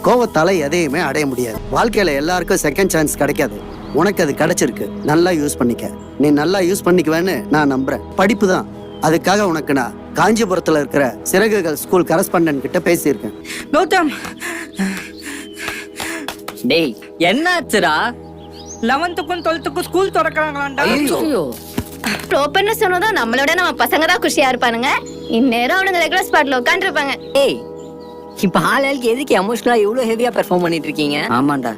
கோவத்தால எதையுமே அடைய முடியாது. வாழ்க்கையில எல்லாருக்கும் செகண்ட் சான்ஸ் கிடைக்காது. உனக்கு அது கிடைச்சிருக்கு, நல்லா யூஸ் பண்ணிக்க. நீ நல்லா யூஸ் பண்ணிக்குவேன்னு நான் நம்புறேன். படிப்பு தான், அதுக்காக உனக்கு நான் காஞ்சிபுரத்துல இருக்கிற சிறகுகள் ஸ்கூல் கரஸ்பாண்டன்ட் கிட்ட பேசியிருக்கேன். கௌதம், டேய் என்னாச்சுடா? 11க்கும் 12க்கும் ஸ்கூல் திறக்கறாங்களாண்டா. ஐயோ, ப்ரோப்பர்னு சொன்னதும் நம்மளோட நம்ம பசங்க தான் குஷியா இருப்பானுங்க. இந்நேரம் அவனுங்க ரெகுலர் ஸ்பாட்ல உட்காந்துருப்பாங்க. ஏய் இப்ப ஆளுக்கு எதுக்கு எமோஷனலா இவ்வளவு ஹெவியா பெர்ஃபார்ம் பண்ணிட்டு இருக்கீங்க? ஆமாண்டா,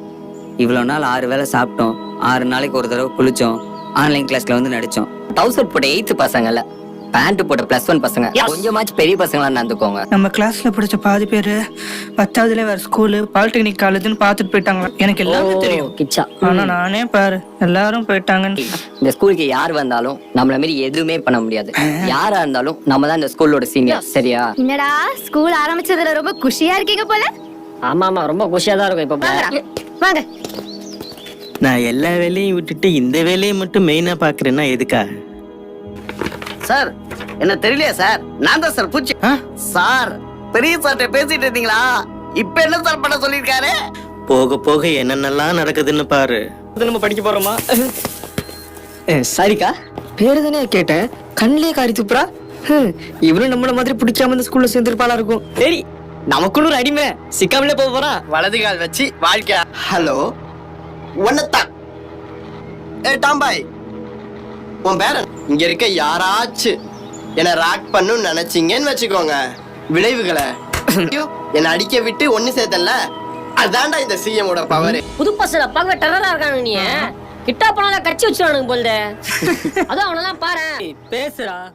இவ்வளவு நாள் 6 வேளை சாப்பிட்டோம், 6 நாளைக்கு ஒரு தடவை குளிச்சோம், ஆன்லைன் கிளாஸ்ல வந்து நடிச்சோம். டவுசர் போட்ட 8th பசங்கல்ல, பேண்ட் போட்ட +1 பசங்க. கொஞ்சமாச்சும் பெரிய பசங்களா நடந்துக்கோங்க. நம்ம கிளாஸ்ல படிச்ச பாதி பேரு 10வதுல வேற ஸ்கூலு, பாலிடெக்னிக் காலேஜ்னு பாத்துட்டு போயிட்டாங்க. எனக்கு எல்லாமே தெரியும் கிச்சா. ஆனா நானே பாரு எல்லாரும் போயிட்டாங்க. இந்த ஸ்கூலுக்கு யார் வந்தாலும் நம்மள மாதிரி எதுவுமே பண்ண முடியாது. யாரா இருந்தாலும் நம்ம தான் இந்த ஸ்கூலோட சீனியர், சரியா? என்னடா ஸ்கூல் ஆரம்பிச்சதுல ரொம்ப குஷியா இருக்கீங்க போல. ஆமா ஆமா, ரொம்ப குஷியா தான் இருக்கும். இப்ப வாங்கடா, வாங்க. நான் எல்லா வேலையும் விட்டுட்டு இந்த வேலையை மட்டும் மெயினா பாக்குறேன்னா எதுக்கா? சார் என்ன தெரியலையா சார்? நான் தான் சார் பூச்சி. சார் பெரிய சார்ட்ட பேசிட்டு இருந்தீங்களா? இப்ப என்ன சார் பண்ண சொல்லிருக்காரு? போக போக என்னென்னலாம் நடக்குதுன்னு பாரு. நம்ம படிக்க போறோமா? சரிக்கா, பேரு தானே கேட்டேன், கண்ணிலே காரி துப்புறா. இவனும் நம்மள மாதிரி பிடிக்காம இந்த ஸ்கூல்ல சேர்ந்திருப்பாளா இருக்கும். சரி, நமக்குன்னு ஒரு அடிமை சிக்காமலே போக போறான். வலது கால் வச்சு வாழ்க்கை. ஹலோ ஒன்னத்தான். ஏ டாம்பாய், உன் பேரன் இங்க இருக்க யாராச்சும் என்ன ராக் பண்ணுன்னு நினைச்சீங்கன்னு வச்சுக்கோங்க, விளைவுகளை என்ன அடிக்க விட்டு ஒண்ணு சேர்த்தல. அதான்டா இந்த சிஎமோட பவர். புது பசங்க பார்க்க டெரரா இருக்கானு. நீ கிட்டா போனால கட்சி வச்சுறானுங்க போல்தே. அதான் அவனெல்லாம் பாரு பேசுறா.